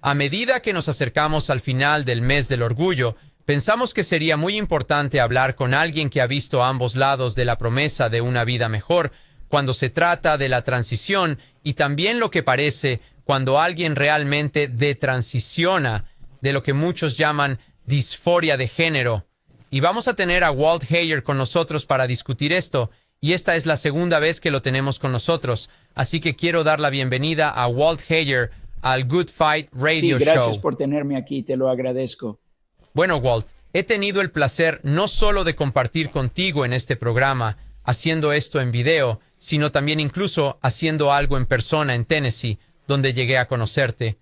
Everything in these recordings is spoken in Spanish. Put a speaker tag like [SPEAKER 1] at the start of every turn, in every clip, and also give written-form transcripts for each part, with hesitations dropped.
[SPEAKER 1] A medida que nos acercamos al final del mes del orgullo, pensamos que sería muy importante hablar con alguien que ha visto ambos lados de la promesa de una vida mejor cuando se trata de la transición y también lo que parece cuando alguien realmente detransiciona de lo que muchos llaman disforia de género. Y vamos a tener a Walt Heyer con nosotros para discutir esto, y esta es la segunda vez que lo tenemos con nosotros. Así que quiero dar la bienvenida a Walt Heyer al Good Fight Radio Show.
[SPEAKER 2] Sí, gracias por tenerme aquí, te lo agradezco.
[SPEAKER 1] Bueno, Walt, he tenido el placer no solo de compartir contigo en este programa, haciendo esto en video, sino también incluso haciendo algo en persona en Tennessee, donde llegué a conocerte.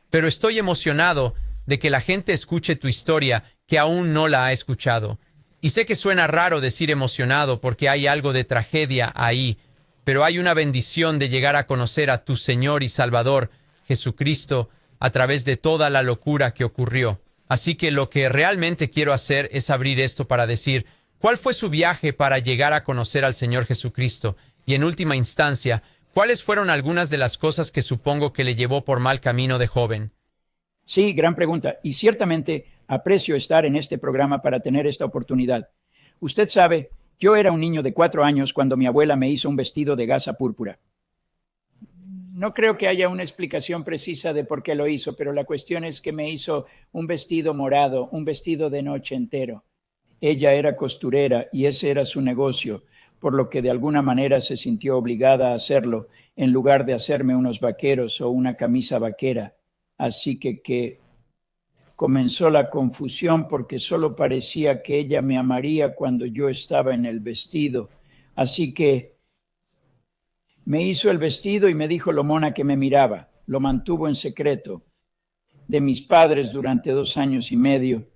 [SPEAKER 1] Pero estoy emocionado de que la gente escuche tu historia que aún no la ha escuchado. Y sé que suena raro decir emocionado porque hay algo de tragedia ahí, pero hay una bendición de llegar a conocer a tu Señor y Salvador, Jesucristo, a través de toda la locura que ocurrió. Así que lo que realmente quiero hacer es abrir esto para decir, ¿cuál fue su viaje para llegar a conocer al Señor Jesucristo? Y en última instancia, ¿cuáles fueron algunas de las cosas que supongo que le llevó por mal camino de joven?
[SPEAKER 2] Sí, gran pregunta. Y ciertamente aprecio estar en este programa para tener esta oportunidad. Usted sabe, yo era un niño de 4 años cuando mi abuela me hizo un vestido de gasa púrpura. No creo que haya una explicación precisa de por qué lo hizo, pero la cuestión es que me hizo un vestido morado, un vestido de noche entero. Ella era costurera y ese era su negocio, por lo que de alguna manera se sintió obligada a hacerlo, en lugar de hacerme unos vaqueros o una camisa vaquera. Así que comenzó la confusión porque solo parecía que ella me amaría cuando yo estaba en el vestido. Así que me hizo el vestido y me dijo lo mona que me miraba. Lo mantuvo en secreto de mis padres durante 2 años y medio.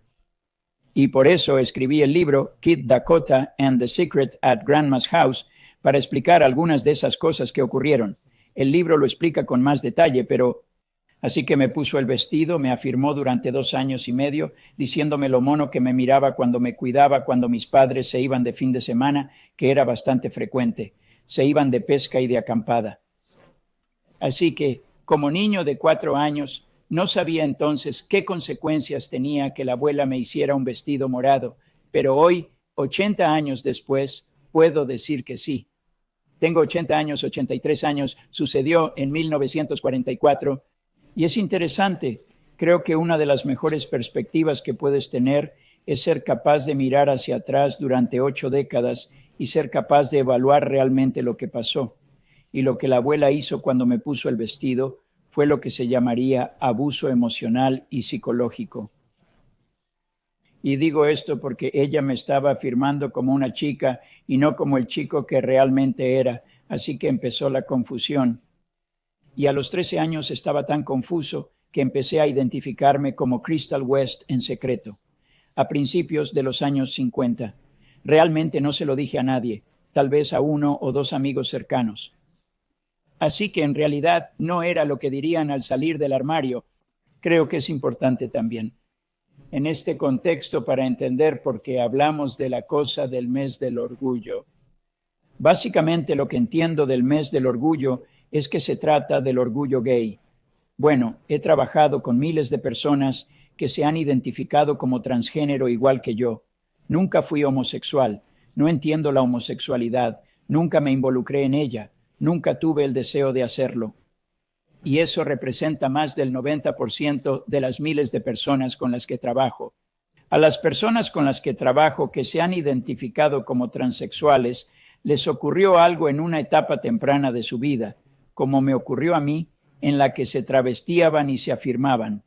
[SPEAKER 2] Y por eso escribí el libro Kid Dakota and the Secret at Grandma's House para explicar algunas de esas cosas que ocurrieron. El libro lo explica con más detalle, pero así que me puso el vestido, me afirmó durante 2 años y medio, diciéndome lo mono que me miraba cuando me cuidaba, cuando mis padres se iban de fin de semana, que era bastante frecuente. Se iban de pesca y de acampada. Así que, como niño de 4 años, no sabía entonces qué consecuencias tenía que la abuela me hiciera un vestido morado, pero hoy, 80 años después, puedo decir que sí. Tengo 80 años, 83 años, sucedió en 1944, y es interesante. Creo que una de las mejores perspectivas que puedes tener es ser capaz de mirar hacia atrás durante 8 décadas y ser capaz de evaluar realmente lo que pasó. Y lo que la abuela hizo cuando me puso el vestido fue lo que se llamaría abuso emocional y psicológico. Y digo esto porque ella me estaba afirmando como una chica y no como el chico que realmente era, así que empezó la confusión. Y a los 13 años estaba tan confuso que empecé a identificarme como Crystal West en secreto, a principios de los años 50. Realmente no se lo dije a nadie, tal vez a 1 o 2 amigos cercanos. Así que en realidad no era lo que dirían al salir del armario. Creo que es importante también en este contexto para entender por qué hablamos de la cosa del mes del orgullo. Básicamente lo que entiendo del mes del orgullo es que se trata del orgullo gay. Bueno, he trabajado con miles de personas que se han identificado como transgénero igual que yo. Nunca fui homosexual, no entiendo la homosexualidad, nunca me involucré en ella, nunca tuve el deseo de hacerlo. Y eso representa más del 90% de las miles de personas con las que trabajo. A las personas con las que trabajo que se han identificado como transexuales, les ocurrió algo en una etapa temprana de su vida, como me ocurrió a mí, en la que se travestían y se afirmaban.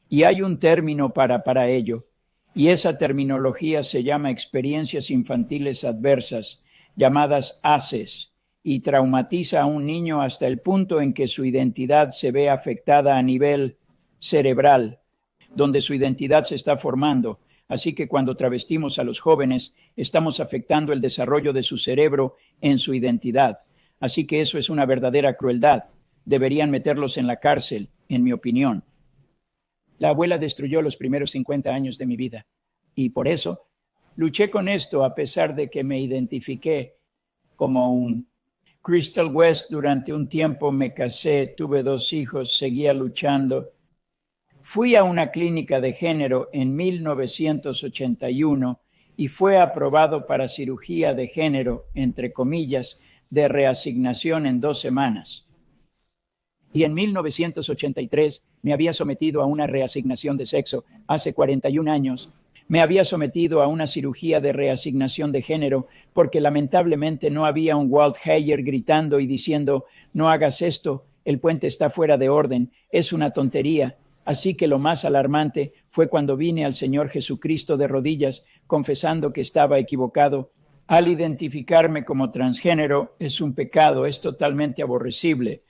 [SPEAKER 2] Y hay un término para ello, y esa terminología se llama experiencias infantiles adversas, llamadas ACEs, y traumatiza a un niño hasta el punto en que su identidad se ve afectada a nivel cerebral, donde su identidad se está formando. Así que cuando travestimos a los jóvenes, estamos afectando el desarrollo de su cerebro en su identidad. Así que eso es una verdadera crueldad. Deberían meterlos en la cárcel, en mi opinión. La abuela destruyó los primeros 50 años de mi vida. Y por eso luché con esto a pesar de que me identifiqué como un Crystal West. Durante un tiempo me casé, tuve 2 hijos, seguía luchando. Fui a una clínica de género en 1981 y fue aprobado para cirugía de género, entre comillas, de reasignación en 2 semanas. Y en 1983 me había sometido a una reasignación de sexo. Hace 41 años me había sometido a una cirugía de reasignación de género porque lamentablemente no había un Walt Heyer gritando y diciendo: no hagas esto, el puente está fuera de orden, es una tontería. Así que lo más alarmante fue cuando vine al Señor Jesucristo de rodillas, confesando que estaba equivocado. Al identificarme como transgénero es un pecado, es totalmente aborrecible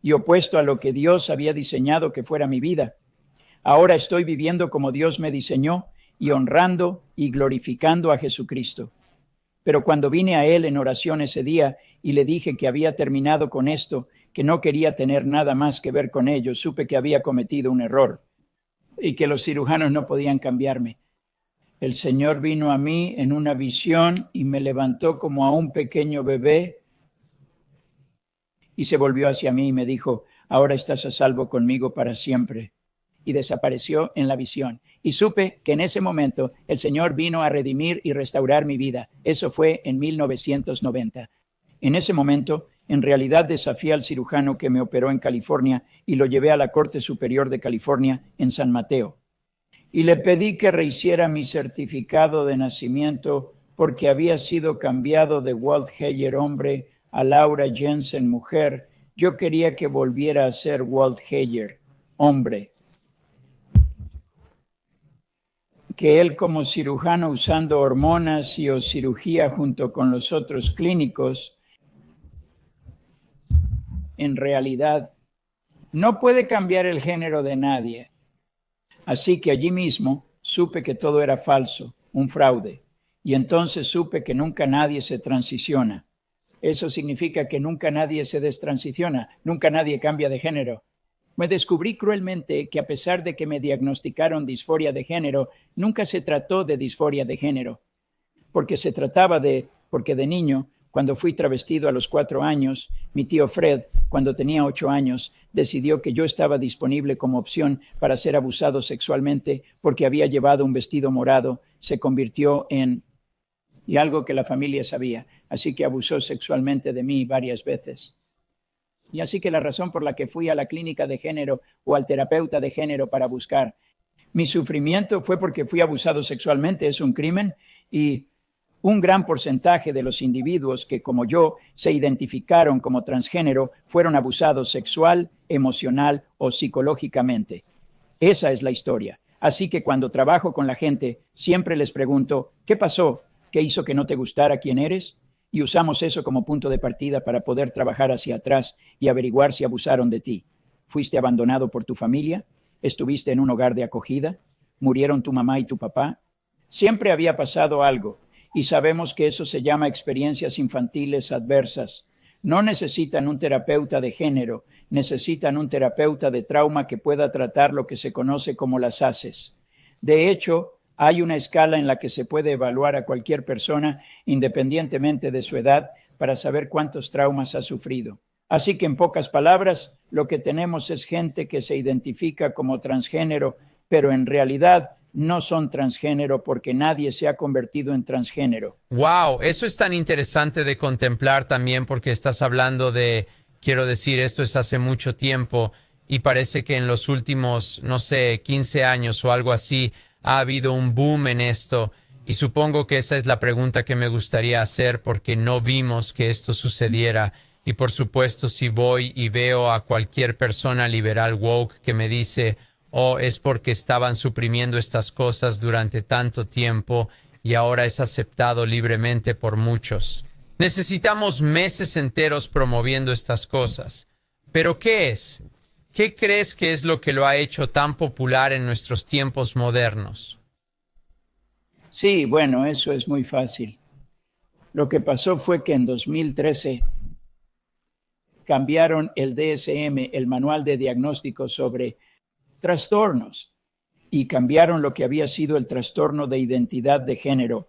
[SPEAKER 2] y opuesto a lo que Dios había diseñado que fuera mi vida. Ahora estoy viviendo como Dios me diseñó y honrando y glorificando a Jesucristo. Pero cuando vine a Él en oración ese día y le dije que había terminado con esto, que no quería tener nada más que ver con ello, supe que había cometido un error y que los cirujanos no podían cambiarme. El Señor vino a mí en una visión y me levantó como a un pequeño bebé y se volvió hacia mí y me dijo: ahora estás a salvo conmigo para siempre. Y desapareció en la visión. Y supe que en ese momento el Señor vino a redimir y restaurar mi vida. Eso fue en 1990. En ese momento, en realidad desafié al cirujano que me operó en California y lo llevé a la Corte Superior de California en San Mateo. Y le pedí que rehiciera mi certificado de nacimiento porque había sido cambiado de Walt Heyer hombre a Laura Jensen mujer. Yo quería que volviera a ser Walt Heyer hombre. Que él, como cirujano usando hormonas y o cirugía junto con los otros clínicos, en realidad no puede cambiar el género de nadie. Así que allí mismo supe que todo era falso, un fraude. Y entonces supe que nunca nadie se transiciona. Eso significa que nunca nadie se destransiciona, nunca nadie cambia de género. Me descubrí cruelmente que a pesar de que me diagnosticaron disforia de género, nunca se trató de disforia de género, porque de niño, cuando fui travestido a los 4 años, mi tío Fred, cuando tenía 8 años, decidió que yo estaba disponible como opción para ser abusado sexualmente porque había llevado un vestido morado, se convirtió en... y algo que la familia sabía, así que abusó sexualmente de mí varias veces. Y así que la razón por la que fui a la clínica de género o al terapeuta de género para buscar mi sufrimiento fue porque fui abusado sexualmente, es un crimen, y un gran porcentaje de los individuos que, como yo, se identificaron como transgénero fueron abusados sexual, emocional o psicológicamente. Esa es la historia. Así que cuando trabajo con la gente, siempre les pregunto: ¿qué pasó? ¿Qué hizo que no te gustara quién eres? Y usamos eso como punto de partida para poder trabajar hacia atrás y averiguar si abusaron de ti. ¿Fuiste abandonado por tu familia? ¿Estuviste en un hogar de acogida? ¿Murieron tu mamá y tu papá? Siempre había pasado algo, y sabemos que eso se llama experiencias infantiles adversas. No necesitan un terapeuta de género, necesitan un terapeuta de trauma que pueda tratar lo que se conoce como las ACEs. De hecho, hay una escala en la que se puede evaluar a cualquier persona, independientemente de su edad, para saber cuántos traumas ha sufrido. Así que, en pocas palabras, lo que tenemos es gente que se identifica como transgénero, pero en realidad no son transgénero porque nadie se ha convertido en transgénero.
[SPEAKER 1] Wow, eso es tan interesante de contemplar también porque estás hablando de, quiero decir, esto es hace mucho tiempo y parece que en los últimos, no sé, 15 años o algo así, ha habido un boom en esto y supongo que esa es la pregunta que me gustaría hacer porque no vimos que esto sucediera y por supuesto si voy y veo a cualquier persona liberal woke que me dice: oh, es porque estaban suprimiendo estas cosas durante tanto tiempo y ahora es aceptado libremente por muchos. Necesitamos meses enteros promoviendo estas cosas. ¿Pero qué es? ¿Qué crees que es lo que lo ha hecho tan popular en nuestros tiempos modernos?
[SPEAKER 2] Sí, bueno, eso es muy fácil. Lo que pasó fue que en 2013 cambiaron el DSM, el Manual de Diagnóstico sobre Trastornos, y cambiaron lo que había sido el trastorno de identidad de género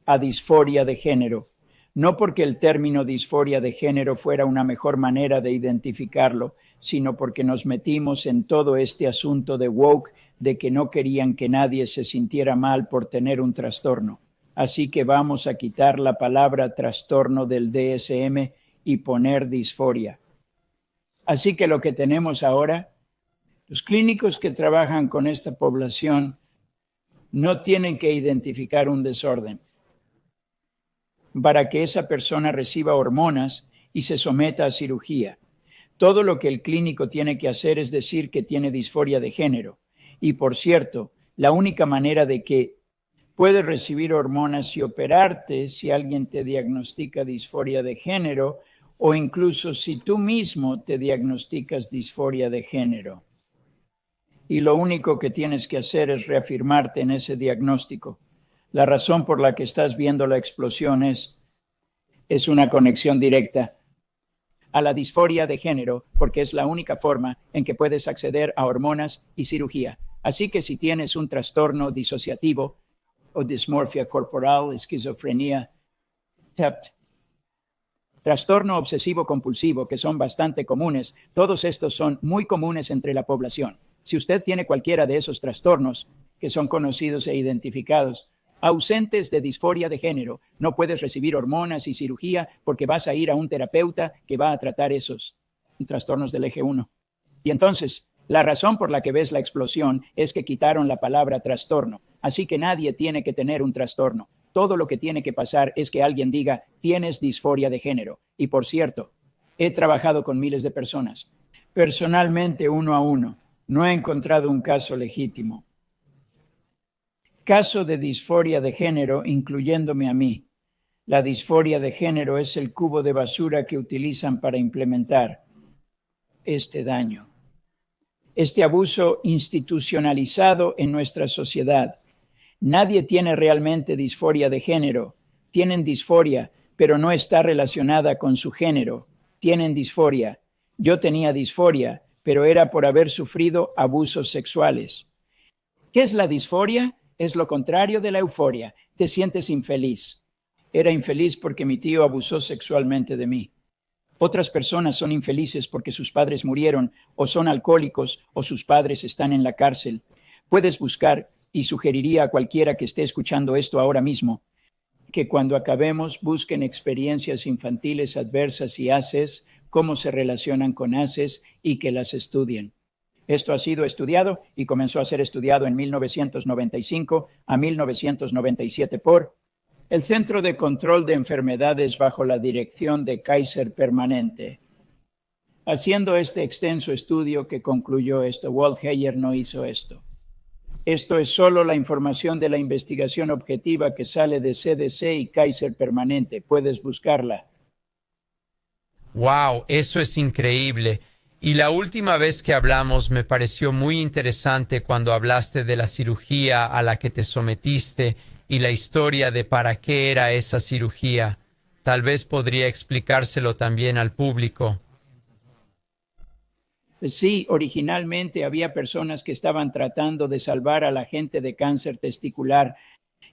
[SPEAKER 2] a disforia de género, No porque el término disforia de género fuera una mejor manera de identificarlo, sino porque nos metimos en todo este asunto de woke, de que no querían que nadie se sintiera mal por tener un trastorno. Así que vamos a quitar la palabra trastorno del DSM y poner disforia. Así que lo que tenemos ahora, los clínicos que trabajan con esta población no tienen que identificar un desorden para que esa persona reciba hormonas y se someta a cirugía. Todo lo que el clínico tiene que hacer es decir que tiene disforia de género. Y por cierto, la única manera de que puedes recibir hormonas y operarte si alguien te diagnostica disforia de género o incluso si tú mismo te diagnosticas disforia de género. Y lo único que tienes que hacer es reafirmarte en ese diagnóstico. La razón por la que estás viendo la explosión es una conexión directa a la disforia de género, porque es la única forma en que puedes acceder a hormonas y cirugía. Así que si tienes un trastorno disociativo o dismorfia corporal, esquizofrenia, TEPT, trastorno obsesivo compulsivo, que son bastante comunes, todos estos son muy comunes entre la población. Si usted tiene cualquiera de esos trastornos que son conocidos e identificados, ausentes de disforia de género, no puedes recibir hormonas y cirugía porque vas a ir a un terapeuta que va a tratar esos trastornos del eje 1. Y entonces, la razón por la que ves la explosión es que quitaron la palabra trastorno. Así que nadie tiene que tener un trastorno. Todo lo que tiene que pasar es que alguien diga, tienes disforia de género. Y por cierto, he trabajado con miles de personas. Personalmente, uno a uno, no he encontrado un caso legítimo. Caso de disforia de género, incluyéndome a mí. La disforia de género es el cubo de basura que utilizan para implementar este daño. Este abuso institucionalizado en nuestra sociedad. Nadie tiene realmente disforia de género. Tienen disforia, pero no está relacionada con su género. Tienen disforia. Yo tenía disforia, pero era por haber sufrido abusos sexuales. ¿Qué es la disforia? Es lo contrario de la euforia. Te sientes infeliz. Era infeliz porque mi tío abusó sexualmente de mí. Otras personas son infelices porque sus padres murieron, o son alcohólicos, o sus padres están en la cárcel. Puedes buscar, y sugeriría a cualquiera que esté escuchando esto ahora mismo, que cuando acabemos busquen experiencias infantiles adversas y ACEs, cómo se relacionan con ACEs y que las estudien. Esto ha sido estudiado y comenzó a ser estudiado en 1995 a 1997 por el Centro de Control de Enfermedades bajo la dirección de Kaiser Permanente. Haciendo este extenso estudio que concluyó esto, Walt Heyer no hizo esto. Esto es solo la información de la investigación objetiva que sale de CDC y Kaiser Permanente. Puedes buscarla.
[SPEAKER 1] Wow, eso es increíble. Y la última vez que hablamos me pareció muy interesante cuando hablaste de la cirugía a la que te sometiste y la historia de para qué era esa cirugía. Tal vez podría explicárselo también al público.
[SPEAKER 2] Sí, originalmente había personas que estaban tratando de salvar a la gente de cáncer testicular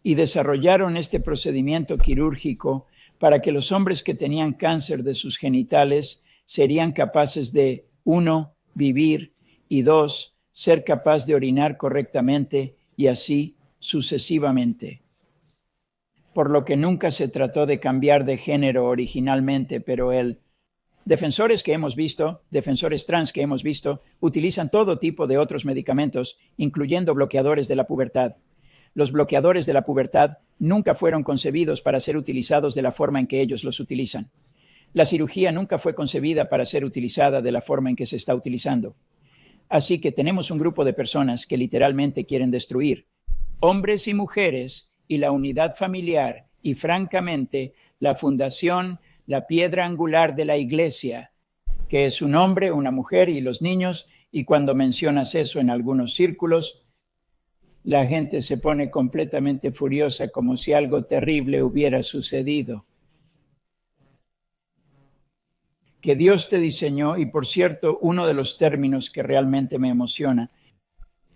[SPEAKER 2] y desarrollaron este procedimiento quirúrgico para que los hombres que tenían cáncer de sus genitales serían capaces de 1, vivir, y 2, ser capaz de orinar correctamente, y así sucesivamente. Por lo que nunca se trató de cambiar de género originalmente, pero defensores que hemos visto, defensores trans que hemos visto, utilizan todo tipo de otros medicamentos, incluyendo bloqueadores de la pubertad. Los bloqueadores de la pubertad nunca fueron concebidos para ser utilizados de la forma en que ellos los utilizan. La cirugía nunca fue concebida para ser utilizada de la forma en que se está utilizando. Así que tenemos un grupo de personas que literalmente quieren destruir hombres y mujeres y la unidad familiar y, francamente, la fundación, la piedra angular de la iglesia, que es un hombre, una mujer y los niños, y cuando mencionas eso en algunos círculos, la gente se pone completamente furiosa como si algo terrible hubiera sucedido. Que Dios te diseñó, y por cierto, uno de los términos que realmente me emociona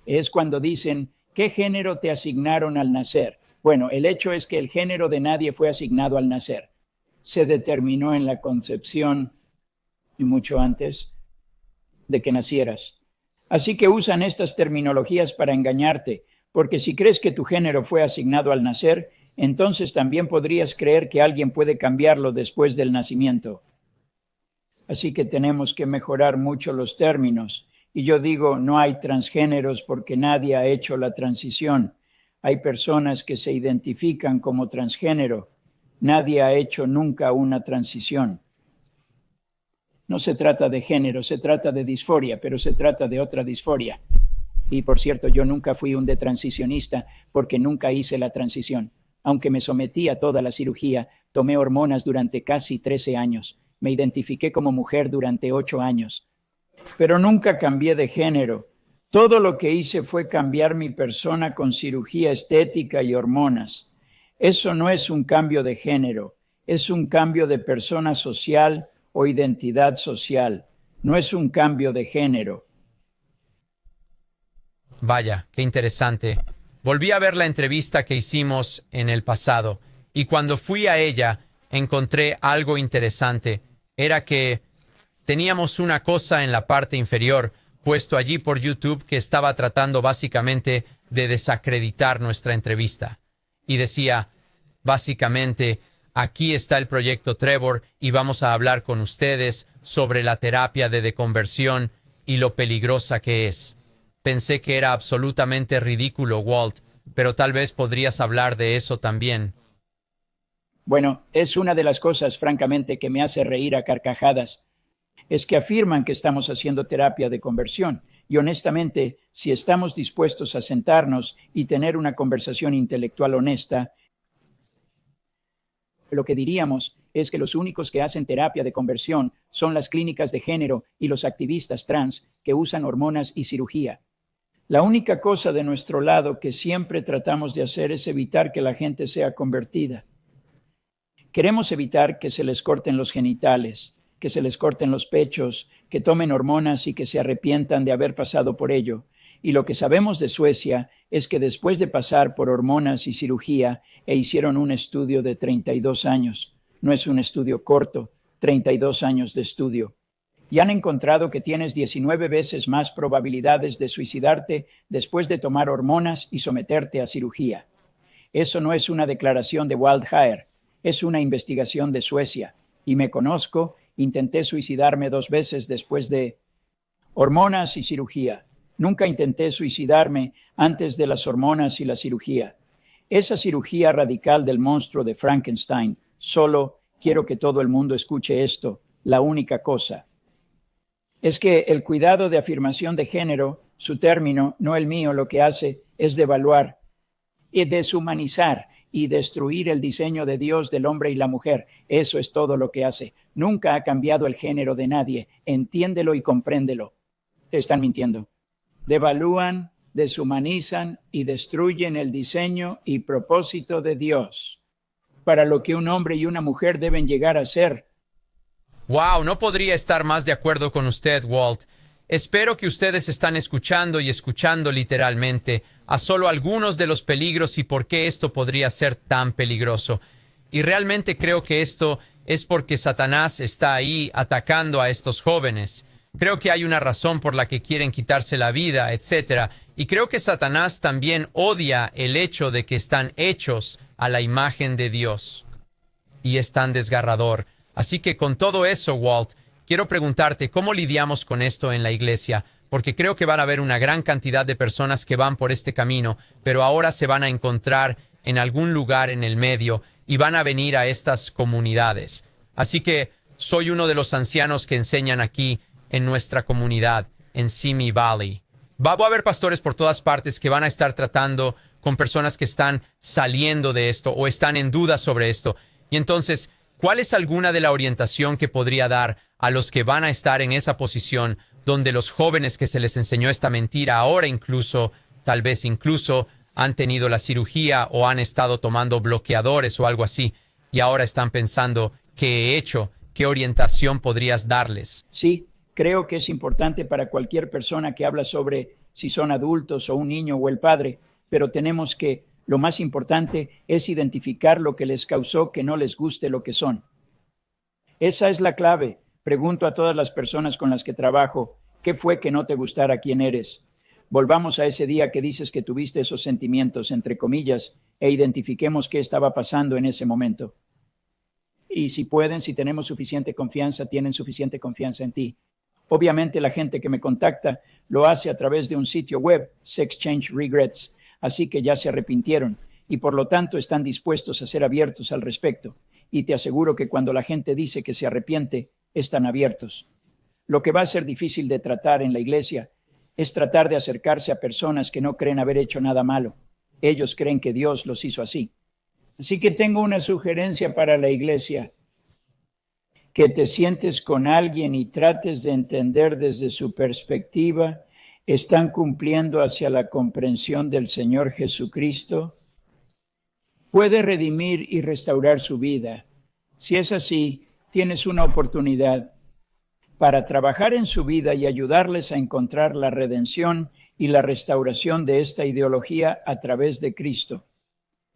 [SPEAKER 2] es cuando dicen, ¿qué género te asignaron al nacer? Bueno, el hecho es que el género de nadie fue asignado al nacer. se determinó en la concepción y mucho antes de que nacieras. Así que usan estas terminologías para engañarte, porque si crees que tu género fue asignado al nacer, entonces también podrías creer que alguien puede cambiarlo después del nacimiento. Así que tenemos que mejorar mucho los términos. Y yo digo, no hay transgéneros porque nadie ha hecho la transición. Hay personas que se identifican como transgénero. Nadie ha hecho nunca una transición. No se trata de género, se trata de disforia, pero se trata de otra disforia. Y por cierto, yo nunca fui un detransicionista porque nunca hice la transición. Aunque me sometí a toda la cirugía, tomé hormonas durante casi 13 años. Me identifiqué como mujer durante 8 años. Pero nunca cambié de género. Todo lo que hice fue cambiar mi persona con cirugía estética y hormonas. Eso no es un cambio de género, es un cambio de persona social o identidad social. No es un cambio de género.
[SPEAKER 1] Vaya, qué interesante. Volví a ver la entrevista que hicimos en el pasado y cuando fui a ella encontré algo interesante. Era que teníamos una cosa en la parte inferior puesto allí por YouTube que estaba tratando básicamente de desacreditar nuestra entrevista. Y decía, básicamente, aquí está el proyecto Trevor y vamos a hablar con ustedes sobre la terapia de deconversión y lo peligrosa que es. Pensé que era absolutamente ridículo, Walt, pero tal vez podrías hablar de eso también.
[SPEAKER 2] Bueno, es una de las cosas, francamente, que me hace reír a carcajadas. Es que afirman que estamos haciendo terapia de conversión. Y honestamente, si estamos dispuestos a sentarnos y tener una conversación intelectual honesta, lo que diríamos es que los únicos que hacen terapia de conversión son las clínicas de género y los activistas trans que usan hormonas y cirugía. La única cosa de nuestro lado que siempre tratamos de hacer es evitar que la gente sea convertida. Queremos evitar que se les corten los genitales, que se les corten los pechos, que tomen hormonas y que se arrepientan de haber pasado por ello. Y lo que sabemos de Suecia es que después de pasar por hormonas y cirugía, hicieron un estudio de 32 años. No es un estudio corto, 32 años de estudio. Y han encontrado que tienes 19 veces más probabilidades de suicidarte después de tomar hormonas y someterte a cirugía. Eso no es una declaración de Wildhair, es una investigación de Suecia. Y me conozco, intenté suicidarme 2 veces después de hormonas y cirugía. Nunca intenté suicidarme antes de las hormonas y la cirugía. Esa cirugía radical del monstruo de Frankenstein, solo quiero que todo el mundo escuche esto, la única cosa. Es que el cuidado de afirmación de género, su término, no el mío, lo que hace es devaluar y deshumanizar y destruir el diseño de Dios del hombre y la mujer. Eso es todo lo que hace. Nunca ha cambiado el género de nadie. Entiéndelo y compréndelo. Te están mintiendo. Devalúan, deshumanizan y destruyen el diseño y propósito de Dios para lo que un hombre y una mujer deben llegar a ser.
[SPEAKER 1] Wow, no podría estar más de acuerdo con usted, Walt. Espero que ustedes están escuchando y escuchando literalmente a solo algunos de los peligros y por qué esto podría ser tan peligroso. Y realmente creo que esto es porque Satanás está ahí atacando a estos jóvenes. Creo que hay una razón por la que quieren quitarse la vida, etc. Y creo que Satanás también odia el hecho de que están hechos a la imagen de Dios. Y es tan desgarrador. Así que con todo eso, Walt, quiero preguntarte cómo lidiamos con esto en la iglesia, porque creo que van a haber una gran cantidad de personas que van por este camino, pero ahora se van a encontrar en algún lugar en el medio y van a venir a estas comunidades. Así que soy uno de los ancianos que enseñan aquí en nuestra comunidad, en Simi Valley. Va a haber pastores por todas partes que van a estar tratando con personas que están saliendo de esto o están en duda sobre esto. Y entonces, ¿cuál es alguna de la orientación que podría dar a los que van a estar en esa posición donde los jóvenes que se les enseñó esta mentira ahora incluso, tal vez incluso, han tenido la cirugía o han estado tomando bloqueadores o algo así y ahora están pensando qué he hecho, qué orientación podrías darles?
[SPEAKER 2] Sí, creo que es importante para cualquier persona que habla sobre si son adultos o un niño o el padre, pero tenemos que, lo más importante es identificar lo que les causó que no les guste lo que son. Esa es la clave. Pregunto a todas las personas con las que trabajo, ¿qué fue que no te gustara quién eres? Volvamos a ese día que dices que tuviste esos sentimientos, entre comillas, e identifiquemos qué estaba pasando en ese momento. Y si pueden, si tenemos suficiente confianza, tienen suficiente confianza en ti. Obviamente la gente que me contacta lo hace a través de un sitio web, Sex Change Regrets, así que ya se arrepintieron y por lo tanto están dispuestos a ser abiertos al respecto. Y te aseguro que cuando la gente dice que se arrepiente, están abiertos. Lo que va a ser difícil de tratar en la iglesia es tratar de acercarse a personas que no creen haber hecho nada malo. Ellos creen que Dios los hizo así. Así que tengo una sugerencia para la iglesia. Que te sientes con alguien y trates de entender desde su perspectiva, ¿están cumpliendo hacia la comprensión del Señor Jesucristo? Puede redimir y restaurar su vida. Si es así, tienes una oportunidad para trabajar en su vida y ayudarles a encontrar la redención y la restauración de esta ideología a través de Cristo.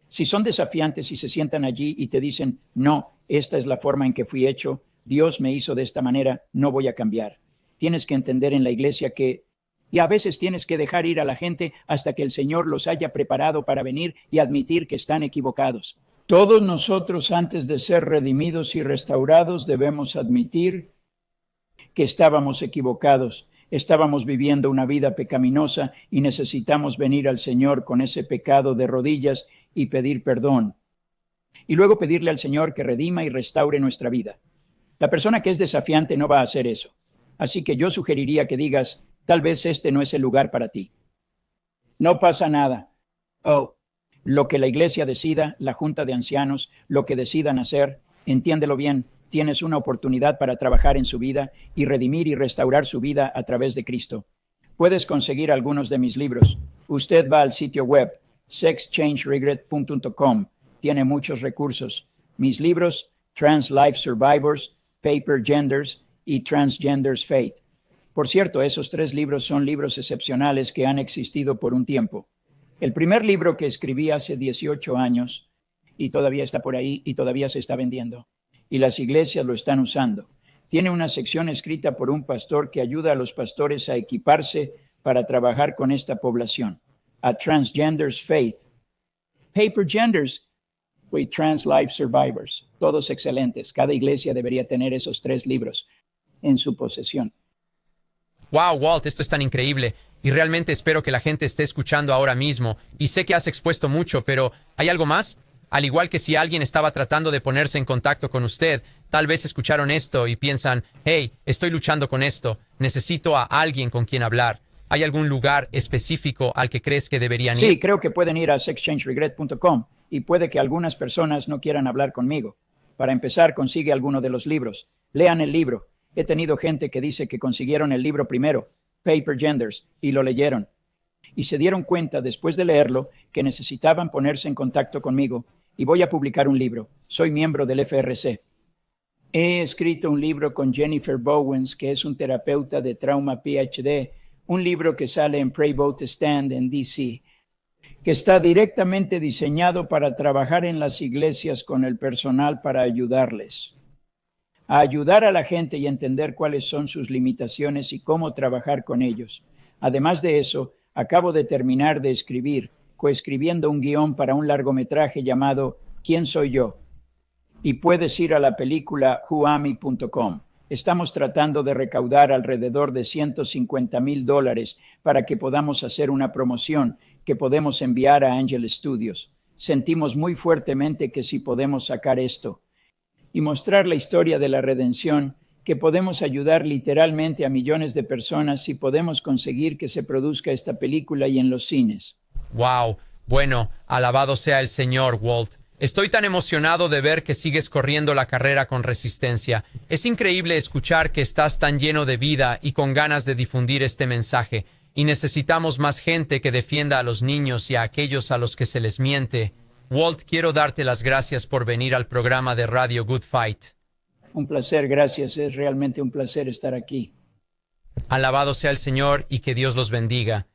[SPEAKER 2] Si son desafiantes y se sientan allí y te dicen, no, esta es la forma en que fui hecho, Dios me hizo de esta manera, no voy a cambiar. Tienes que entender en la iglesia que, y a veces tienes que dejar ir a la gente hasta que el Señor los haya preparado para venir y admitir que están equivocados. Todos nosotros, antes de ser redimidos y restaurados, debemos admitir que estábamos equivocados. Estábamos viviendo una vida pecaminosa y necesitamos venir al Señor con ese pecado de rodillas y pedir perdón. Y luego pedirle al Señor que redima y restaure nuestra vida. La persona que es desafiante no va a hacer eso. Así que yo sugeriría que digas, tal vez este no es el lugar para ti. No pasa nada. Lo que la iglesia decida, la junta de ancianos, lo que decidan hacer, entiéndelo bien, tienes una oportunidad para trabajar en su vida y redimir y restaurar su vida a través de Cristo. Puedes conseguir algunos de mis libros. Usted va al sitio web, sexchangeregret.com. Tiene muchos recursos. Mis libros, Trans Life Survivors, Paper Genders y Transgenders Faith. Por cierto, esos 3 libros son libros excepcionales que han existido por un tiempo. El primer libro que escribí hace 18 años y todavía está por ahí y todavía se está vendiendo. Y las iglesias lo están usando. Tiene una sección escrita por un pastor que ayuda a los pastores a equiparse para trabajar con esta población. A Transgenders Faith. Paper Genders y Trans Life Survivors. Todos excelentes. Cada iglesia debería tener esos 3 libros en su posesión.
[SPEAKER 1] Wow, Walt, esto es tan increíble. Y realmente espero que la gente esté escuchando ahora mismo. Y sé que has expuesto mucho, pero ¿hay algo más? Al igual que si alguien estaba tratando de ponerse en contacto con usted, tal vez escucharon esto y piensan, hey, estoy luchando con esto, necesito a alguien con quien hablar. ¿Hay algún lugar específico al que crees que deberían ir?
[SPEAKER 2] Sí, creo que pueden ir a sexchangeregret.com y puede que algunas personas no quieran hablar conmigo. Para empezar, consigue alguno de los libros. Lean el libro. He tenido gente que dice que consiguieron el libro primero, Paper Genders, y lo leyeron. Y se dieron cuenta después de leerlo que necesitaban ponerse en contacto conmigo. Y voy a publicar un libro. Soy miembro del FRC. He escrito un libro con Jennifer Bowens, que es un terapeuta de trauma PhD, un libro que sale en Pray Vote Stand en DC, que está directamente diseñado para trabajar en las iglesias con el personal para ayudarles. A ayudar a la gente y entender cuáles son sus limitaciones y cómo trabajar con ellos. Además de eso, acabo de terminar de escribir, coescribiendo un guión para un largometraje llamado ¿Quién soy yo? Y puedes ir a la película whoami.com. Estamos tratando de recaudar alrededor de $150,000 para que podamos hacer una promoción que podemos enviar a Angel Studios. Sentimos muy fuertemente que si podemos sacar esto y mostrar la historia de la redención, que podemos ayudar literalmente a millones de personas si podemos conseguir que se produzca esta película y en los cines.
[SPEAKER 1] Wow, bueno, alabado sea el Señor, Walt. Estoy tan emocionado de ver que sigues corriendo la carrera con resistencia. Es increíble escuchar que estás tan lleno de vida y con ganas de difundir este mensaje. Y necesitamos más gente que defienda a los niños y a aquellos a los que se les miente. Walt, quiero darte las gracias por venir al programa de Radio Good Fight.
[SPEAKER 2] Un placer, gracias. Es realmente un placer estar aquí.
[SPEAKER 1] Alabado sea el Señor y que Dios los bendiga.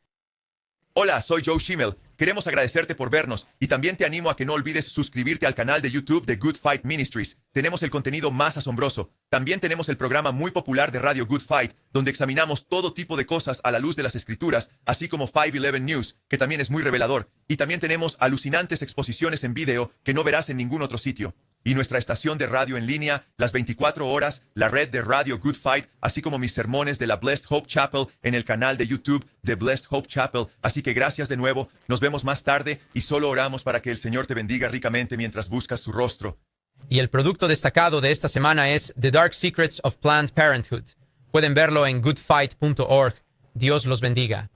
[SPEAKER 3] Hola, soy Joe Schimmel. Queremos agradecerte por vernos y también te animo a que no olvides suscribirte al canal de YouTube de Good Fight Ministries. Tenemos el contenido más asombroso. También tenemos el programa muy popular de Radio Good Fight, donde examinamos todo tipo de cosas a la luz de las escrituras, así como 511 News, que también es muy revelador. Y también tenemos alucinantes exposiciones en video que no verás en ningún otro sitio. Y nuestra estación de radio en línea, las 24 horas, la red de Radio Good Fight, así como mis sermones de la Blessed Hope Chapel en el canal de YouTube de Blessed Hope Chapel. Así que gracias de nuevo, nos vemos más tarde y solo oramos para que el Señor te bendiga ricamente mientras buscas su rostro.
[SPEAKER 1] Y el producto destacado de esta semana es The Dark Secrets of Planned Parenthood. Pueden verlo en goodfight.org. Dios los bendiga.